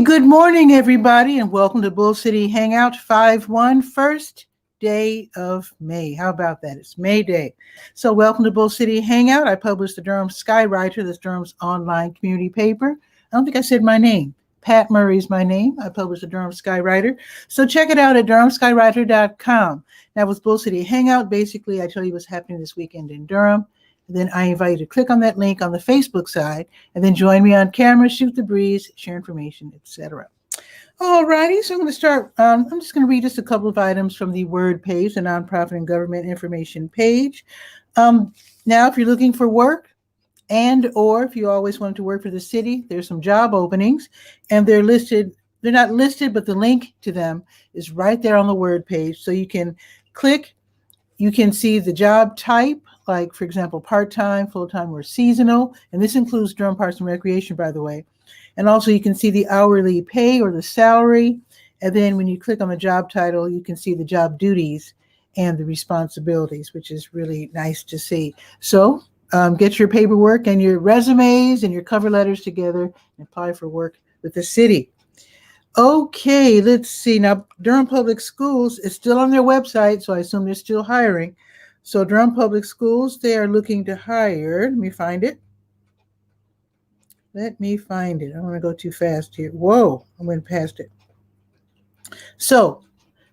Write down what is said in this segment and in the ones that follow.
Good morning, everybody, and welcome to Bull City Hangout 5-1, first day of May. How about that? It's May Day. So welcome to Bull City Hangout. I publish the Durham Skywriter, that's Durham's online community paper. I don't think I said my name. Pat Murray is my name. I publish the Durham Skywriter. So check it out at durhamskywriter.com. Now with Bull City Hangout, basically I tell you what's happening this weekend in Durham. Then I invite you to click on that link on the Facebook side and then join me on camera, shoot the breeze, share information, etc. All righty, so I'm going to start. I'm just going to read just a couple of items from the Word page, the Nonprofit and Government Information page. Now, if you're looking for work or if you always wanted to work for the city, there's some job openings and they're listed. They're not listed, but the link to them is right there on the Word page. So you can click, you can see the job type, like, for example, part-time, full-time, or seasonal. And this includes Durham Parks and Recreation, by the way. And also you can see the hourly pay or the salary. And then when you click on the job title, you can see the job duties and the responsibilities, which is really nice to see. So get your paperwork and your resumes and your cover letters together and apply for work with the city. Okay, let's see. Now, Durham Public Schools is still on their website, so I assume they're still hiring. So Durham Public Schools, they are looking to hire. Let me find it. I don't want to go too fast here. Whoa, I went past it. So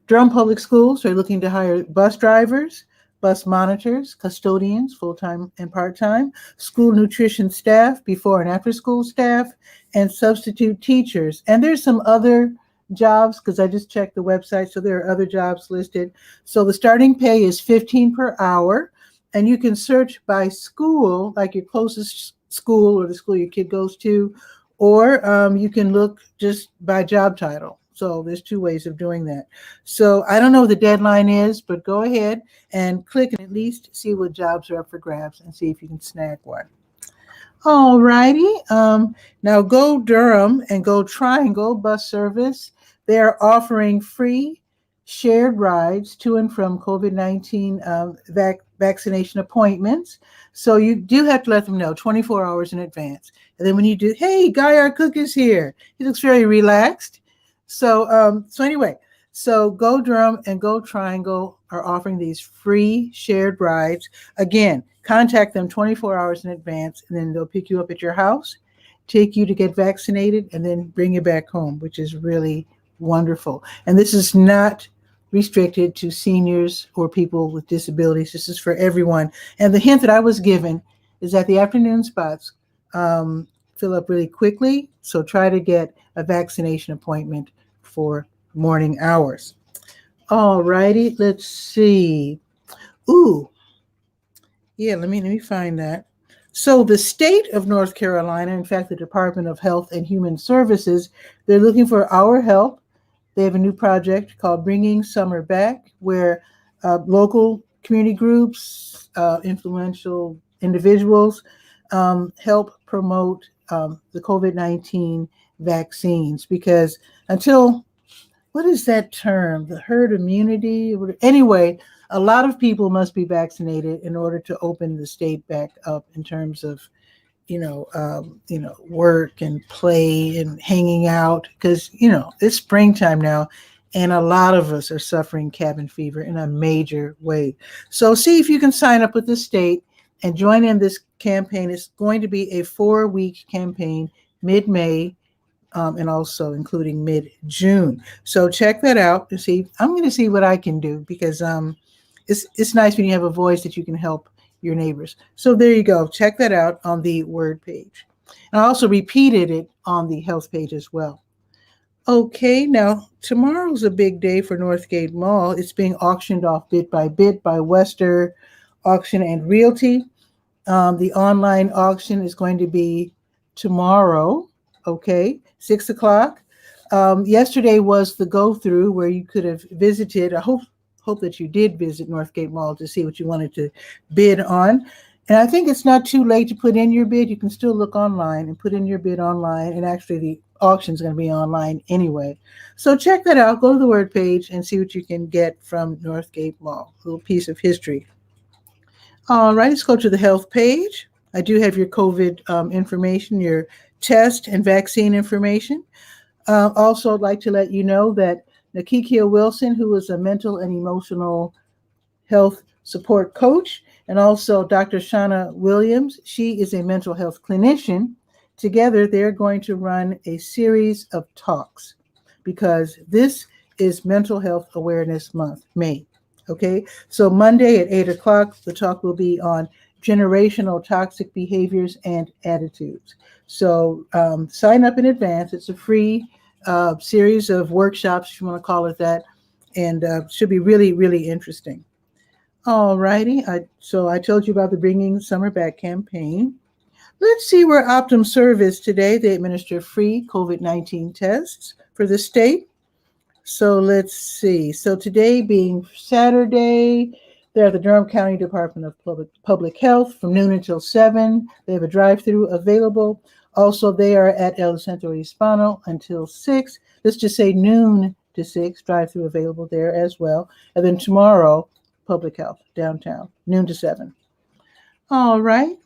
Durham Public Schools are looking to hire bus drivers, bus monitors, custodians, full-time and part-time, school nutrition staff, before and after school staff, and substitute teachers. And there's some other jobs because I just checked the website, so there are other jobs listed. So the starting pay is $15 per hour, and you can search by school, like your closest school or the school your kid goes to, or you can look just by job title. So there's two ways of doing that. So I don't know what the deadline is, but go ahead and click and at least see what jobs are up for grabs and see if you can snag one. All righty. Now Go Durham and Go Triangle Bus Service, they are offering free shared rides to and from COVID-19 vaccination appointments. So you do have to let them know 24 hours in advance. And then when you do, hey, Guy, our cook is here. He looks very relaxed. So anyway, so Go Durham and Go Triangle are offering these free shared rides. Again, contact them 24 hours in advance, and then they'll pick you up at your house, take you to get vaccinated, and then bring you back home, which is really wonderful. And this is not restricted to seniors or people with disabilities. This is for everyone. And the hint that I was given is that the afternoon spots fill up really quickly. So try to get a vaccination appointment for morning hours. All righty, let's see. Ooh, yeah, let me find that. So the state of North Carolina, in fact, the Department of Health and Human Services, they're looking for our help. They have a new project called Bringing Summer Back, where local community groups, influential individuals help promote the COVID-19 vaccines. Because until, what is that term? The herd immunity? Anyway, a lot of people must be vaccinated in order to open the state back up in terms of work and play and hanging out, because, it's springtime now and a lot of us are suffering cabin fever in a major way. So see if you can sign up with the state and join in this campaign. It's going to be a 4-week campaign, mid-May, and also including mid-June. So check that out and see. I'm going to see what I can do, because it's nice when you have a voice that you can help your neighbors. So there you go. Check that out on the Word page. And I also repeated it on the Health page as well. Okay, now tomorrow's a big day for Northgate Mall. It's being auctioned off bit by bit by Wester Auction and Realty. The online auction is going to be tomorrow, 6 o'clock. Yesterday was the go-through where you could have visited. I hope that you did visit Northgate Mall to see what you wanted to bid on. And I think it's not too late to put in your bid. You can still look online and put in your bid online. And actually the auction is going to be online anyway. So check that out. Go to the Word page and see what you can get from Northgate Mall. A little piece of history. All right, let's go to the Health page. I do have your COVID information, your test and vaccine information. Also, I'd like to let you know that Nakikia Wilson, who is a mental and emotional health support coach, and also Dr. Shauna Williams, she is a mental health clinician. Together, they're going to run a series of talks because this is Mental Health Awareness Month, May. Okay, so Monday at 8 o'clock, the talk will be on generational toxic behaviors and attitudes. So sign up in advance. It's a free series of workshops, if you want to call it that, and should be really, really interesting. All righty. So I told you about the Bringing Summer Back campaign. Let's see where OptumServe is today. They administer free COVID-19 tests for the state. So let's see. So today being Saturday, they're at the Durham County Department of Public Health from noon until 7. They have a drive-through available. Also, they are at El Centro Hispano until 6. Let's just say noon to 6, drive-through available there as well. And then tomorrow, Public Health, downtown, noon to 7. All right.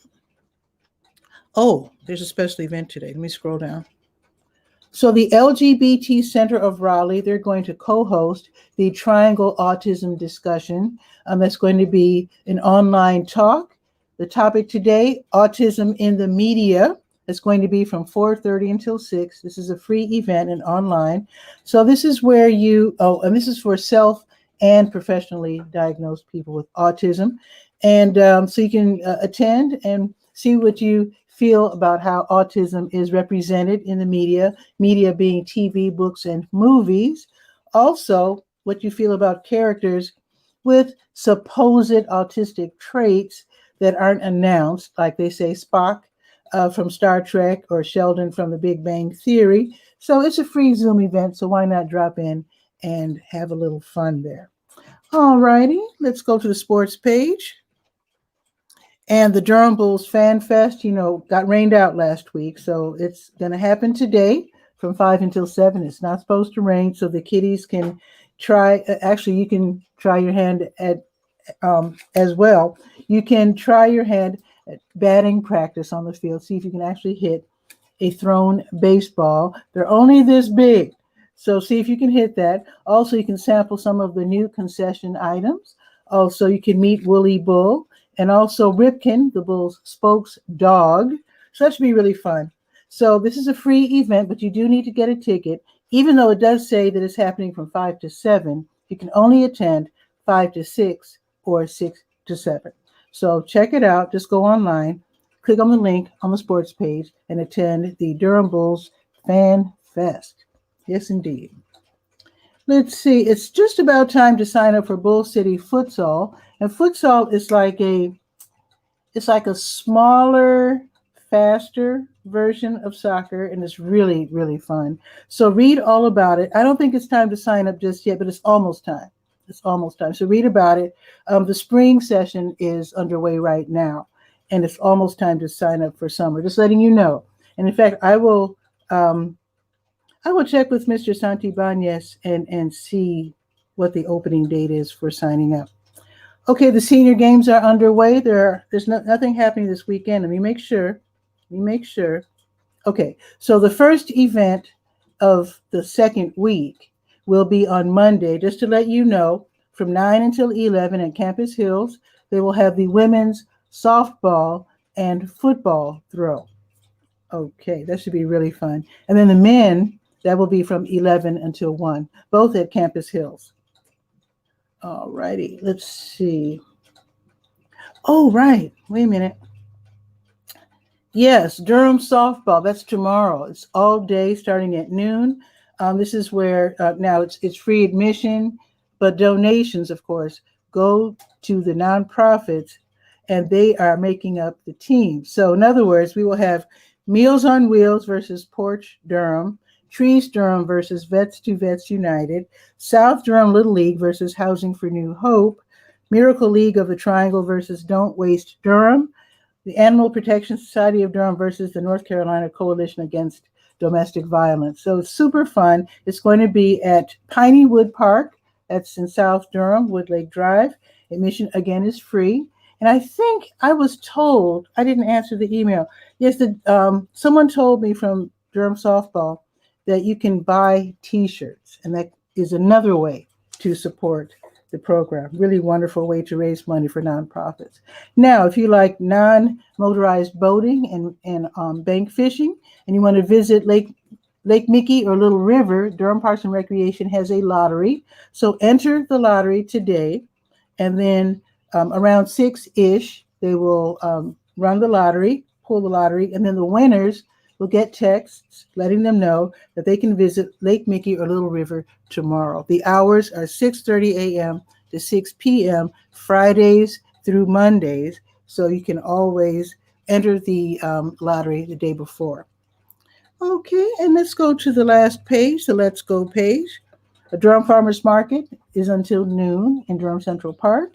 Oh, there's a special event today. Let me scroll down. So the LGBT Center of Raleigh, they're going to co-host the Triangle Autism discussion. That's going to be an online talk. The topic today, autism in the media. It's going to be from 4:30 until 6. This is a free event and online. So this is where and this is for self and professionally diagnosed people with autism. And so you can attend and see what you feel about how autism is represented in the media being TV, books, and movies. Also, what you feel about characters with supposed autistic traits that aren't announced, like they say Spock from Star Trek or Sheldon from The Big Bang Theory. So it's a free Zoom event, so why not drop in and have a little fun there. All righty, let's go to the sports page. And the Durham Bulls Fan Fest, got rained out last week. So it's going to happen today from 5 until 7. It's not supposed to rain, so the kiddies can try. Actually, you can try your hand at as well. You can try your hand at batting practice on the field. See if you can actually hit a thrown baseball. They're only this big. So see if you can hit that. Also, you can sample some of the new concession items. Also, you can meet Wooly Bull. And also Ripken, the Bulls' spokes dog. So that should be really fun. So this is a free event, but you do need to get a ticket. Even though it does say that it's happening from 5 to 7, you can only attend 5 to 6 or 6 to 7. So check it out. Just go online, click on the link on the sports page, and attend the Durham Bulls Fan Fest. Yes, indeed. Let's see. It's just about time to sign up for Bull City Futsal. And futsal is like a smaller, faster version of soccer, and it's really, really fun. So read all about it. I don't think it's time to sign up just yet, but it's almost time. It's almost time. So read about it. The spring session is underway right now, and it's almost time to sign up for summer. Just letting you know. And in fact, I will check with Mr. 𝗕𝗨𝗟𝗟 and see what the opening date is for signing up. Okay, the senior games are underway. There's nothing happening this weekend. Let me make sure. Okay, so the first event of the second week will be on Monday. Just to let you know, from 9 until 11 at Campus Hills, they will have the women's softball and football throw. Okay, that should be really fun. And then the men, that will be from 11 until 1, both at Campus Hills. All righty, let's see. Oh, right. Wait a minute. Yes, Durham softball. That's tomorrow. It's all day starting at noon. This is where now it's free admission, but donations, of course, go to the nonprofits, and they are making up the team. So in other words, we will have Meals on Wheels versus Porch Durham, Trees Durham versus Vets to Vets United, South Durham Little League versus Housing for New Hope, Miracle League of the Triangle versus Don't Waste Durham, the Animal Protection Society of Durham versus the North Carolina Coalition Against Domestic Violence. So it's super fun. It's going to be at Piney Wood Park. That's in South Durham, Wood Lake Drive. Admission, again, is free. And I think I was told, I didn't answer the email. Yes, someone told me from Durham Softball that you can buy t-shirts, and that is another way to support the program. Really wonderful way to raise money for nonprofits. Now, if you like non-motorized boating and bank fishing, and you want to visit Lake Mickey or Little River, Durham Parks and Recreation has a lottery. So enter the lottery today, and then around 6-ish, they will run the lottery, pull the lottery, and then the winners will get texts letting them know that they can visit Lake Mickey or Little River tomorrow. The hours are 6:30 a.m. to 6 p.m. Fridays through Mondays, so you can always enter the lottery the day before. Okay, and let's go to the last page, the Let's Go page. The Durham Farmers Market is until noon in Durham Central Park.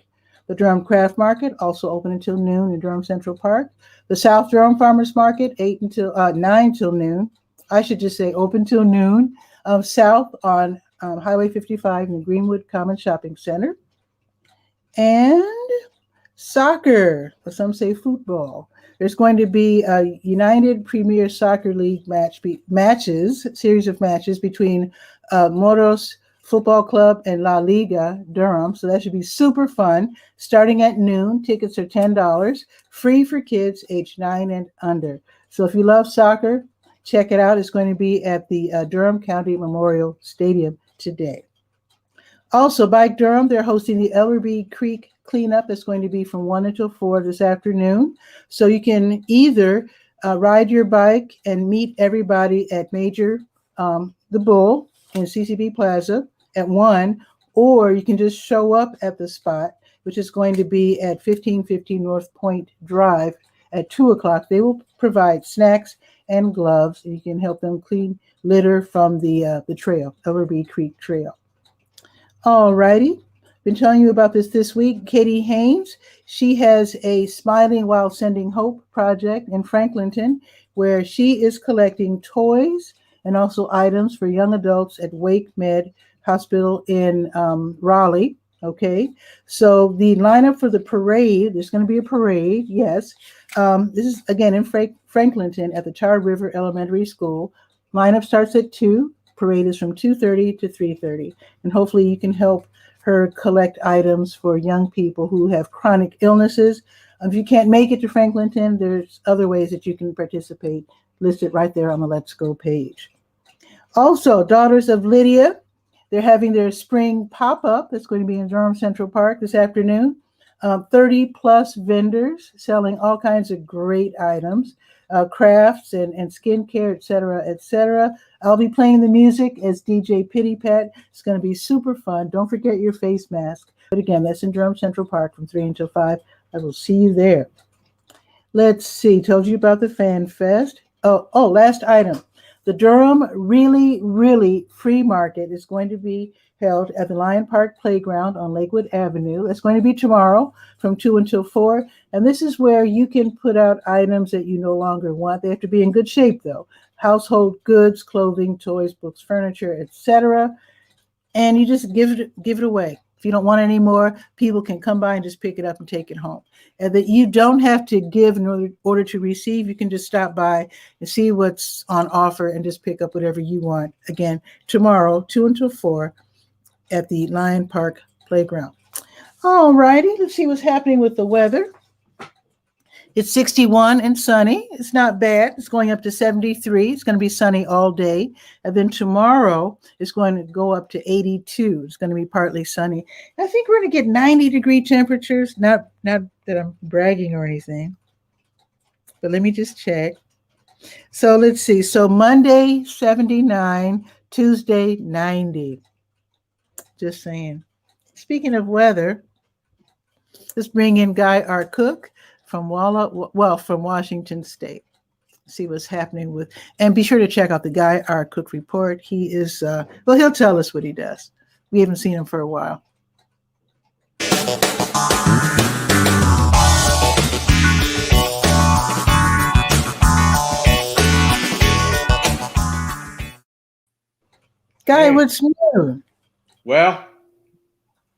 The Durham Craft Market, also open until noon in Durham Central Park. The South Durham Farmers Market, 9 till noon. I should just say open till noon. South on Highway 55 in the Greenwood Common Shopping Center. And soccer, or some say football. There's going to be a United Premier Soccer League series of matches between Moros Football Club and La Liga Durham. So that should be super fun. Starting at noon, tickets are $10, free for kids age 9 and under. So if you love soccer, check it out. It's going to be at the Durham County Memorial Stadium today. Also, Bike Durham, they're hosting the Ellerby Creek cleanup. That's going to be from 1 until 4 this afternoon. So you can either ride your bike and meet everybody at Major the Bull in CCB Plaza at 1, or you can just show up at the spot, which is going to be at 1550 North Point Drive at 2 o'clock. They will provide snacks and gloves, and you can help them clean litter from the trail, Ellerby Creek Trail. All righty. Been telling you about this week. Katie Haynes, she has a Smiling While Sending Hope project in Franklinton, where she is collecting toys and also items for young adults at Wake Med Hospital in Raleigh. Okay, so the lineup for the parade, there's going to be a parade, yes. This is, again, in Franklinton at the Tar River Elementary School. Lineup starts at 2. Parade is from 2:30 to 3:30. And hopefully you can help her collect items for young people who have chronic illnesses. If you can't make it to Franklinton, there's other ways that you can participate listed right there on the Let's Go page. Also, Daughters of Lydia, they're having their spring pop-up. That's going to be in Durham Central Park this afternoon. 30 plus vendors selling all kinds of great items, crafts and skincare, et cetera, et cetera. I'll be playing the music as DJ Pitty Pat. It's going to be super fun. Don't forget your face mask. But again, that's in Durham Central Park from 3 until 5. I will see you there. Let's see. Told you about the Fan Fest. Oh, last item. The Durham Really Free Market is going to be held at the Lion Park Playground on Lakewood Avenue. It's going to be tomorrow from 2 until 4. And this is where you can put out items that you no longer want. They have to be in good shape, though. Household goods, clothing, toys, books, furniture, etc. And you just give it away. If you don't want any more, people can come by and just pick it up and take it home. And that you don't have to give in order to receive. You can just stop by and see what's on offer and just pick up whatever you want. Again, tomorrow, 2 until 4 at the Lion Park Playground. All righty, let's see what's happening with the weather. It's 61 and sunny. It's not bad. It's going up to 73. It's going to be sunny all day. And then tomorrow it's going to go up to 82. It's going to be partly sunny. I think we're going to get 90-degree temperatures. Not that I'm bragging or anything, but let me just check. So let's see. So Monday, 79. Tuesday, 90. Just saying. Speaking of weather, let's bring in Guy R. Cook from Washington State. See what's happening with, and be sure to check out the Guy R. Cook report. He is, he'll tell us what he does. We haven't seen him for a while. Guy, what's new? Well,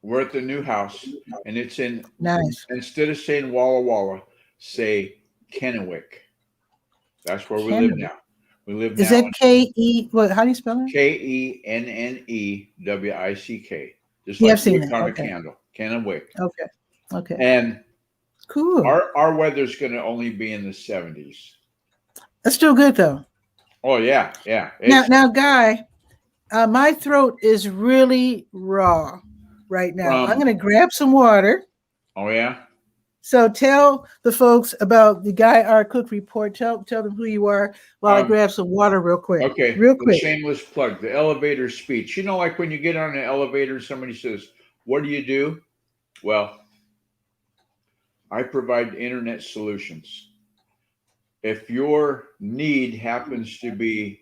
we're at the new house, and it's in nice. Instead of saying Walla Walla, say Kennewick. That's where we live now. We live Is now that K-E? What? How do you spell it? Kennewick, just Yeah, like I've seen wick that. on a Okay. candle, Kennewick. Okay. Okay. And Cool. our weather's going to only be in the 70s. That's still good though. Oh yeah, yeah. Now, Guy, my throat is really raw right now. I'm going to grab some water. Oh yeah. So tell the folks about the Guy R. Cook Report. Tell them who you are while I grab some water real quick. Okay. Real quick. Shameless plug. The elevator speech. You know, like when you get on an elevator, somebody says, "What do you do?" Well, I provide internet solutions. If your need happens to be,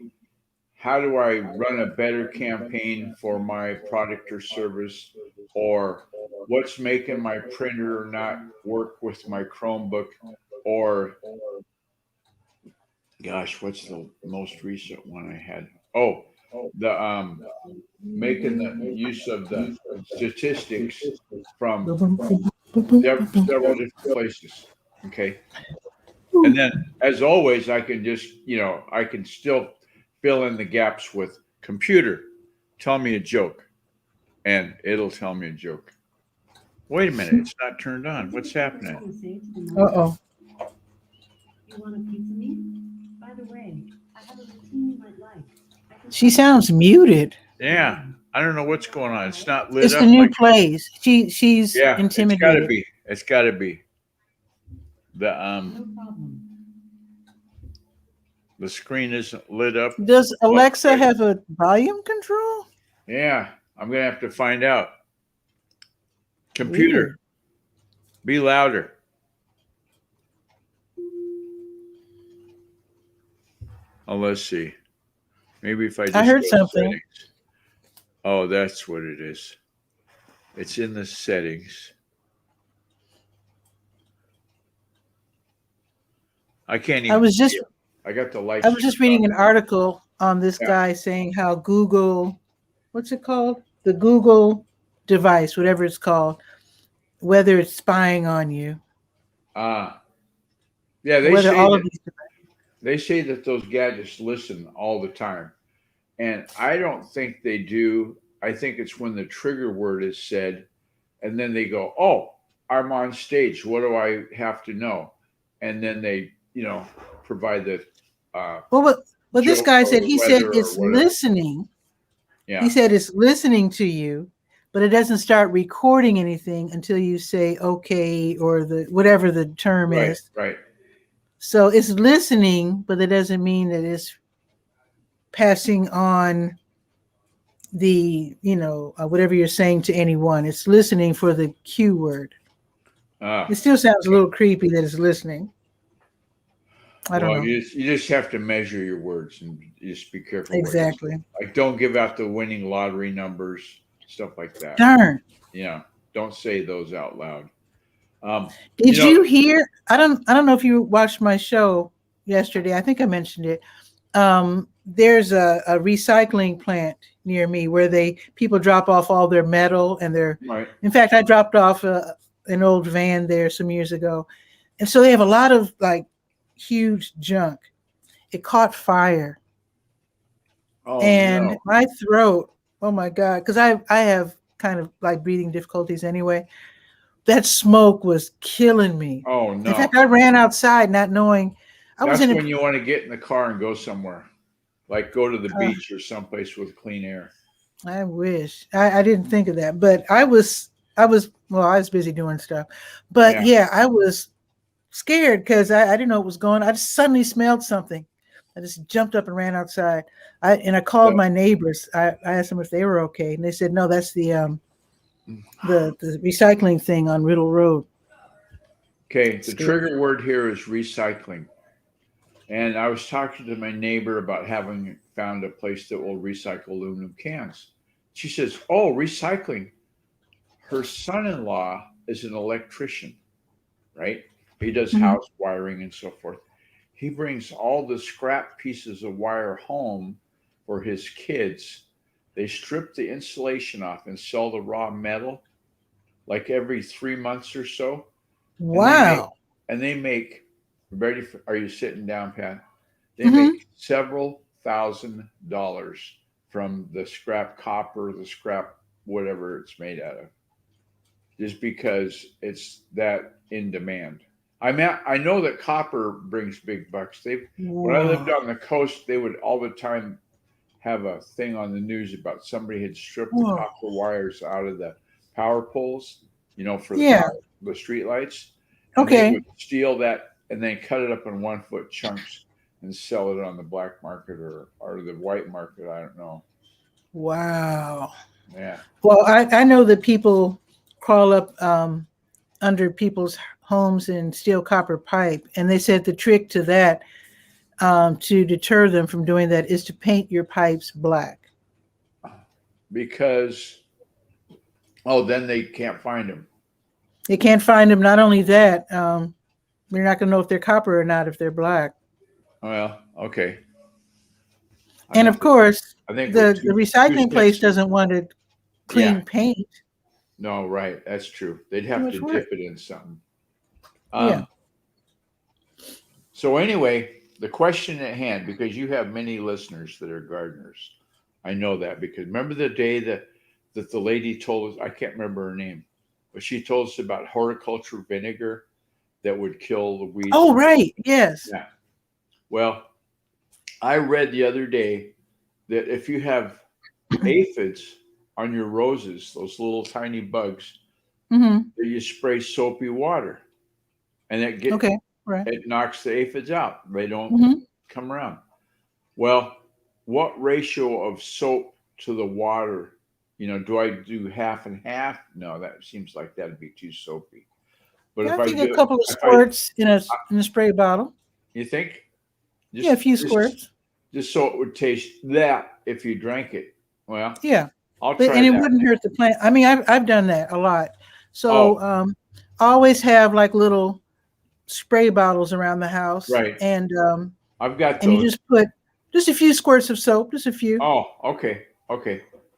how do I run a better campaign for my product or service, or what's making my printer not work with my Chromebook, or gosh, what's the most recent one I had? Oh, the making the use of the statistics from several different places. Okay. And then as always, I can just, I can still fill in the gaps with computer. Tell me a joke. And it'll tell me a joke. Wait a minute, it's not turned on. What's happening? Uh-oh. You want a pizza meat? By the way, I have a routine you might like. She sounds muted. Yeah. I don't know what's going on. It's not lit It's up. the new plays. She's intimidated. It's gotta be. The No problem. the screen isn't lit up. Does Alexa have a volume control? Yeah, I'm gonna have to find out. Computer, Weird. be louder. Oh, let's see. Maybe if I just heard go to something. settings. Oh, that's what it is. It's in the settings. I can't even. I got the lights. I was just reading an article on this guy saying how Google, what's it called? The Google device, whatever it's called, whether it's spying on you. Yeah, they say that those gadgets listen all the time. And I don't think they do. I think it's when the trigger word is said, and then they go, "Oh, I'm on stage. What do I have to know?" And then they, provide the. Well, this guy said, he said it's listening. Yeah. He said it's listening to you, but it doesn't start recording anything until you say okay or whatever the term is. Right. So it's listening, but it doesn't mean that it's passing on the, whatever you're saying to anyone. It's listening for the cue word. It still sounds a little creepy that it's listening. I don't know. You just have to measure your words and just be careful. Exactly. Like, don't give out the winning lottery numbers, stuff like that. Darn. Yeah. Don't say those out loud. Did you hear? I don't know if you watched my show yesterday. I think I mentioned it. There's a recycling plant near me where people drop off all their metal and right. In fact, I dropped off an old van there some years ago. And so they have a lot of like huge junk. It caught fire. Oh, and no. My throat, oh my God, because I have kind of like breathing difficulties anyway. That smoke was killing me. Oh no. In fact, I ran outside not knowing. That's when you want to get in the car and go somewhere. Like go to the beach or someplace with clean air. I wish. I didn't think of that. But I was busy doing stuff. But yeah I was scared because I didn't know what was going on. I just suddenly smelled something. I just jumped up and ran outside. I called my neighbors. I asked them if they were okay. And they said, no, that's the recycling thing on Riddle Road. Okay. The trigger word here is recycling. And I was talking to my neighbor about having found a place that will recycle aluminum cans. She says, oh, recycling. Her son-in-law is an electrician, right? He does house wiring and so forth. He brings all the scrap pieces of wire home for his kids. They strip the insulation off and sell the raw metal like every 3 months or so. Wow. And they make, are you sitting down, Pat? They make several $1,000s from the scrap copper, the scrap whatever it's made out of, just because it's that in demand. I know that copper brings big bucks. When I lived Wow. on the coast, they would all the time have a thing on the news about somebody had stripped the Whoa. copper wires out of the power poles, for the Yeah. the street lights, and they Okay. would steal that and then cut it up in 1 foot chunks and sell it on the black market or the white market. I don't know. Wow. Yeah. Well, I know that people crawl up under people's homes and steal copper pipe, and they said the trick to that, to deter them from doing that, is to paint your pipes black. Because then they can't find them. They can't find them. Not only that, they're not going to know if they're copper or not if they're black. Well, okay. And of course, I think the recycling place doesn't want to clean paint. No, right. That's true. They'd Too have much to work. dip it in something. Yeah. So anyway, the question at hand, because you have many listeners that are gardeners, I know that because remember the day that the lady told us, I can't remember her name, but she told us about horticulture vinegar that would kill the weeds. Oh, right. Yes. Yeah. Well, I read the other day that if you have aphids on your roses, those little tiny bugs, that you spray soapy water, and it knocks the aphids out. They don't come around. Well, what ratio of soap to the water? Do I do half and half? No, that seems like that'd be too soapy. But Yeah, if I I think do a couple of squirts in a spray bottle. you think? A few squirts. Just so it would taste that if you drank it. Well, yeah, I'll try and it that. wouldn't hurt the plant. I mean, I've done that a lot. So always have like little spray bottles around the house, right? And I've got those. And you just put just a few squirts of soap, just a few. Oh, okay,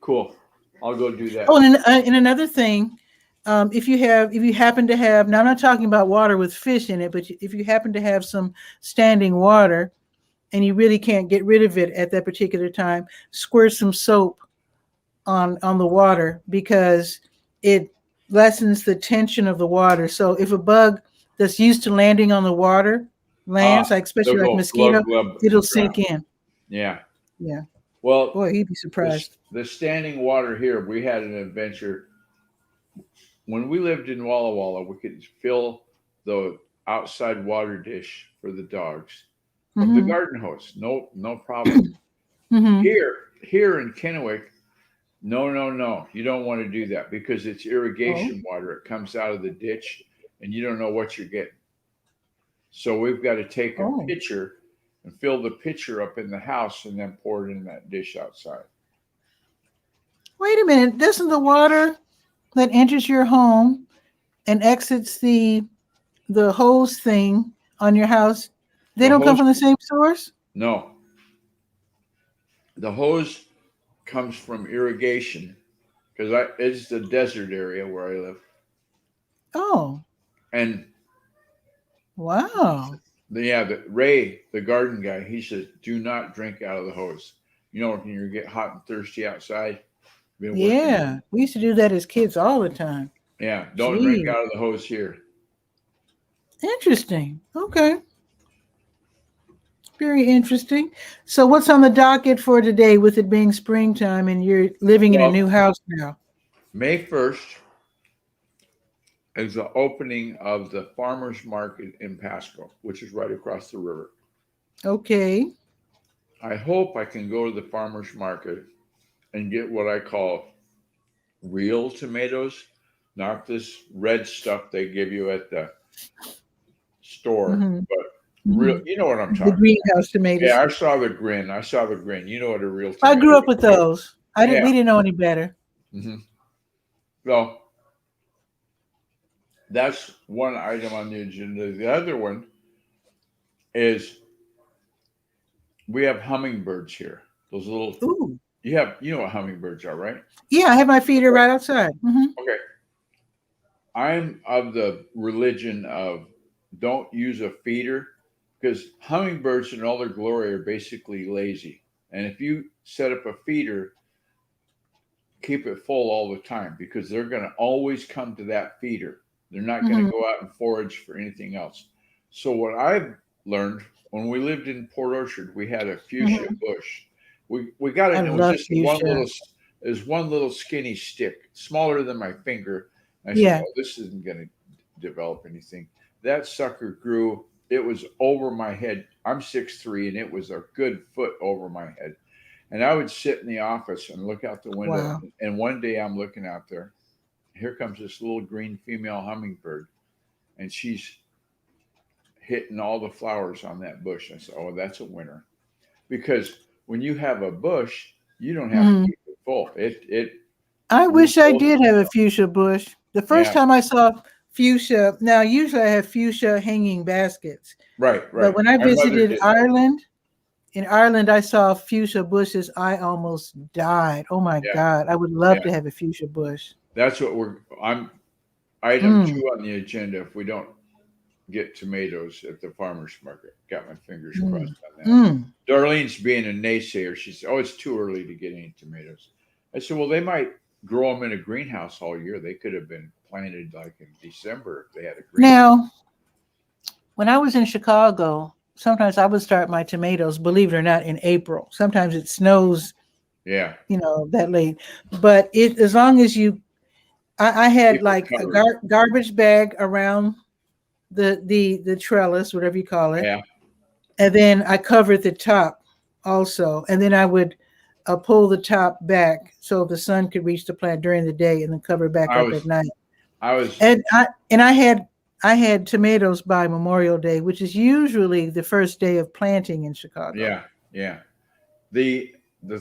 cool. I'll go do that. Oh, and another thing, if you happen to have, now I'm not talking about water with fish in it, but if you happen to have some standing water and you really can't get rid of it at that particular time, squirt some soap on the water, because it lessens the tension of the water. So if a bug that's used to landing on the water lands, like especially like mosquito, it'll sink in. Yeah. Yeah. Well, boy, he'd be surprised. The standing water here, we had an adventure. When we lived in Walla Walla, we could fill the outside water dish for the dogs of the garden hose. No problem. Here in Kennewick, no. You don't want to do that because it's irrigation water. It comes out of the ditch and you don't know what you're getting. So we've got to take a pitcher and fill the pitcher up in the house and then pour it in that dish outside. Wait a minute. Doesn't the water that enters your home and exits the hose thing on your house, they don't come from the same source? No. The hose comes from irrigation because it's the desert area where I live. Oh. And wow. Ray, the garden guy, he says, do not drink out of the hose. When you get hot and thirsty outside. Yeah, we used to do that as kids all the time. Yeah, don't drink out of the hose here. Interesting. Okay. Very interesting. So what's on the docket for today with it being springtime and you're living in a new house now? May 1st is the opening of the farmers market in Pasco, which is right across the river. Okay. I hope I can go to the farmers market and get what I call real tomatoes, not this red stuff they give you at the store, but real. You know what I'm talking about. The greenhouse tomatoes. Yeah, I saw the grin. You know what a real tomato I grew up with those. We didn't know any better. So that's one item on the agenda. The other one is we have hummingbirds here. Those little. Ooh. You know what hummingbirds are, right? Yeah, I have my feeder right outside. Okay. I'm of the religion of don't use a feeder because hummingbirds in all their glory are basically lazy. And if you set up a feeder, keep it full all the time because they're going to always come to that feeder. They're not going to go out and forage for anything else. So what I've learned when we lived in Port Orchard, we had a fuchsia bush. We got it. I And it was love just fuchsia. one little skinny stick, smaller than my finger. And I Yeah. said, "Oh, this isn't going to develop anything." That sucker grew. It was over my head. I'm 6'3", and it was a good foot over my head. And I would sit in the office and look out the window. Wow. And one day I'm looking out there. Here comes this little green female hummingbird, and she's hitting all the flowers on that bush. I said, "Oh, that's a winner," because when you have a bush, you don't have to keep it full. I wish I did have a itself. fuchsia bush. The first Yeah. time I saw fuchsia, now usually I have fuchsia hanging baskets, Right. but when I My mother visited did that. Ireland, in Ireland, I saw fuchsia bushes. I almost died. Oh my Yeah. God. I would love Yeah. to have a fuchsia bush. That's what item 2 on the agenda if we don't get tomatoes at the farmer's market. Got my fingers crossed on that. Darlene's being a naysayer. She said, "Oh, it's too early to get any tomatoes." I said, "Well, they might grow them in a greenhouse all year. They could have been planted like in December if they had a greenhouse." Now, when I was in Chicago, sometimes I would start my tomatoes, believe it or not, in April. Sometimes it snows, Yeah. that late. But as long as I had Keep it like a covered. garbage bag around the trellis, whatever you call it. Yeah. And then I covered the top also. And then I would pull the top back so the sun could reach the plant during the day and then cover back up at night. And I had tomatoes by Memorial Day, which is usually the first day of planting in Chicago. Yeah. Yeah. The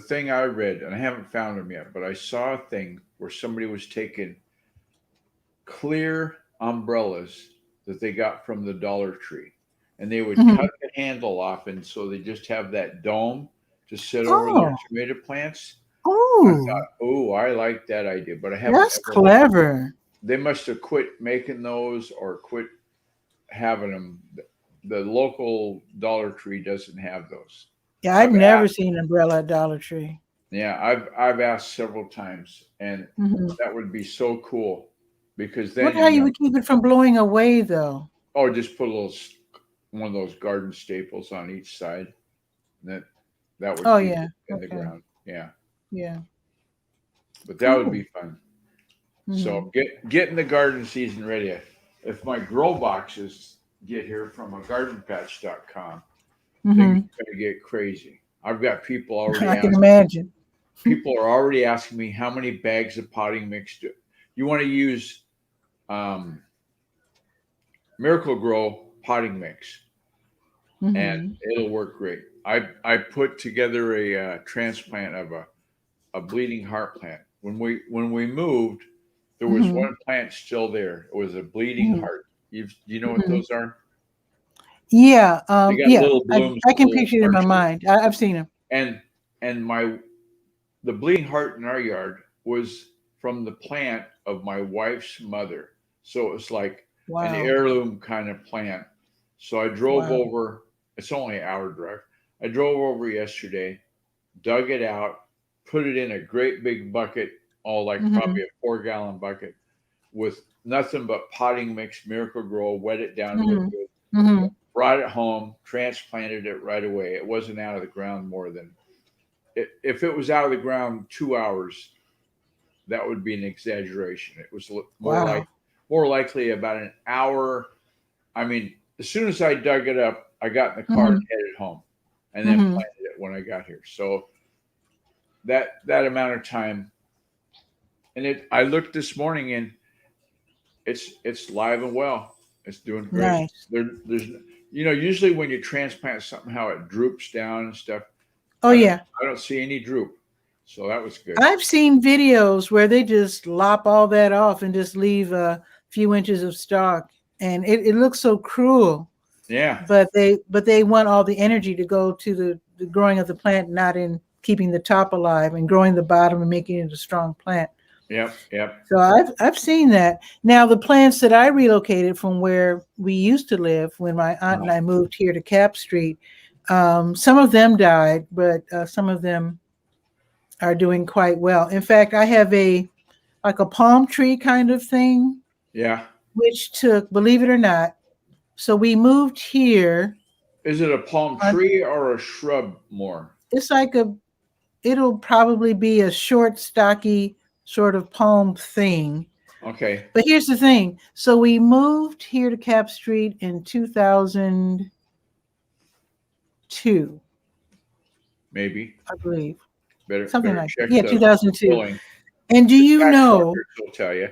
thing I read, and I haven't found them yet, but I saw a thing where somebody was taking clear umbrellas that they got from the Dollar Tree, and they would cut the handle off, and so they just have that dome to sit over their tomato plants. I thought, "Oh, I like that idea," but I haven't. That's clever. They must have quit making those or quit having them. The local Dollar Tree doesn't have those. Yeah, I've never seen an umbrella at Dollar Tree. Yeah, I've asked several times, and that would be so cool because then What how you would keep it from blowing away though? Oh, just put one of those garden staples on each side. That would keep it in the ground. Yeah. Yeah. But that would be fun. So getting the garden season ready. If my grow boxes get here from a gardenpatch.com, they're going to get crazy. I've got people already. I can imagine. People are already asking me how many bags of potting mix you want to use. Miracle Grow potting mix, and it'll work great. I put together a transplant of a bleeding heart plant. When we moved, there was one plant still there. It was a bleeding heart. Do you know what those are? Yeah, they got little blooms. I can picture it in my mind. I've seen them. And the bleeding heart in our yard was from the plant of my wife's mother. So it was like an heirloom kind of plant. So I drove over. It's only an hour drive. I drove over yesterday, dug it out, put it in a great big bucket, probably a 4-gallon bucket, with nothing but potting mix, Miracle Grow, wet it down real good, brought it home, transplanted it right away. It wasn't out of the ground more than if it was out of the ground 2 hours, that would be an exaggeration. It was more likely about an hour. I mean, as soon as I dug it up, I got in the car and headed home, and then planted it when I got here. So that amount of time, and I looked this morning and it's live and well. It's doing great. Nice. There's usually when you transplant something, how it droops down and stuff. I don't see any droop. So that was good. I've seen videos where they just lop all that off and just leave a few inches of stalk, and it looks so cruel. Yeah. But they want all the energy to go to the growing of the plant, not in keeping the top alive and growing the bottom and making it a strong plant. Yep. Yep. So I've seen that. Now the plants that I relocated from where we used to live when my aunt and I moved here to Cap Street, some of them died, but some of them are doing quite well. In fact, I have like a palm tree kind of thing, Yeah. which took, believe it or not, so we moved here. Is it a palm tree or a shrub more? It's like it'll probably be a short, stocky sort of palm thing. Okay. But here's the thing. So we moved here to Cap Street in 2002. Maybe. I believe. Better Something check like that. Yeah, 2002. billing. And do you know, Will tell you.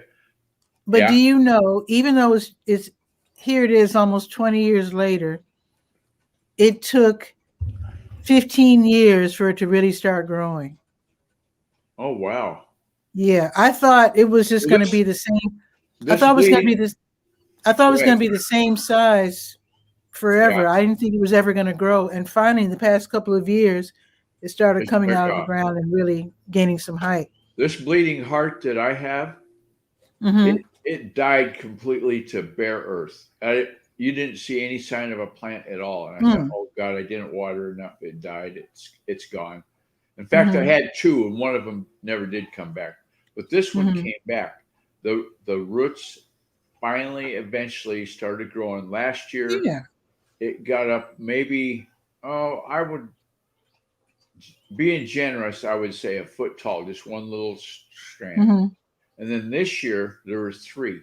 but Yeah. do you know, even though it's here it is almost 20 years later, it took 15 years for it to really start growing. Oh, wow. Yeah, I thought it was just going to be the same. I thought it was going to be this. I thought it was going to be the same size forever. Yeah. I didn't think it was ever going to grow. And finally, in the past couple of years, it started coming took out of the off. ground and really gaining some height. This bleeding heart that I have, it died completely to bare earth. You didn't see any sign of a plant at all. And I thought, oh God, I didn't water enough. It died. It's gone. In fact, I had two, and one of them never did come back. But this one came back. The roots finally, eventually started growing. Last year, it got up maybe, I would, being generous, I would say a foot tall, just one little strand. And then this year, there were three.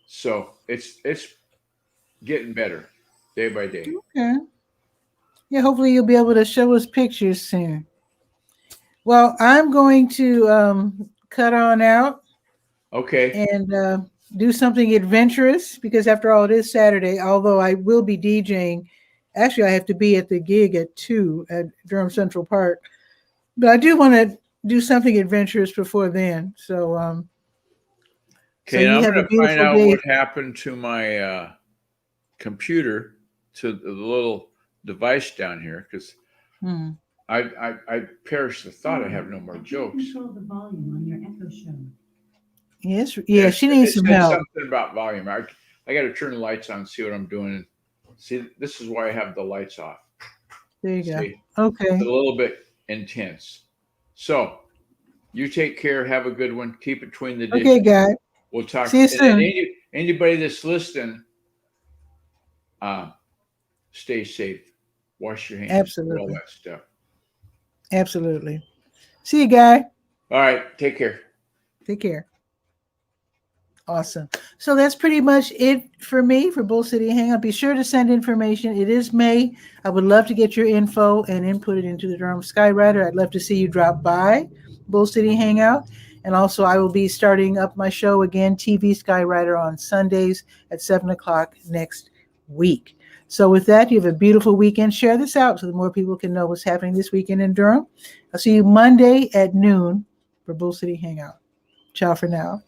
So it's getting better day by day. Okay. Yeah, hopefully you'll be able to show us pictures soon. Well, I'm going to cut on out. Okay. And do something adventurous, because after all, it is Saturday, although I will be DJing. Actually, I have to be at the gig at 2 at Durham Central Park. But I do want to do something adventurous before then. So, okay, so I'm going to find out what happened to my computer, to the little device down here, because I perished the thought I have no more jokes. Control the volume on your echo show. Yes, yeah, she needs some help. Something about volume. I got to turn the lights on and see what I'm doing. See, this is why I have the lights off. There you go. Okay. It's a little bit intense. So you take care. Have a good one. Keep it between the dishes. Okay, guys. We'll talk. See you soon. Anybody that's listening, stay safe. Wash your hands. Absolutely. All that stuff. Absolutely. See you, guy. All right. Take care. Take care. Awesome. So that's pretty much it for me for Bull City Hangout. Be sure to send information. It is May. I would love to get your info and input it into the Durham Skywriter. I'd love to see you drop by Bull City Hangout. And also I will be starting up my show again, TV Skywriter, on Sundays at 7 o'clock next week. So with that, you have a beautiful weekend. Share this out so that more people can know what's happening this weekend in Durham. I'll see you Monday at noon for Bull City Hangout. Ciao for now.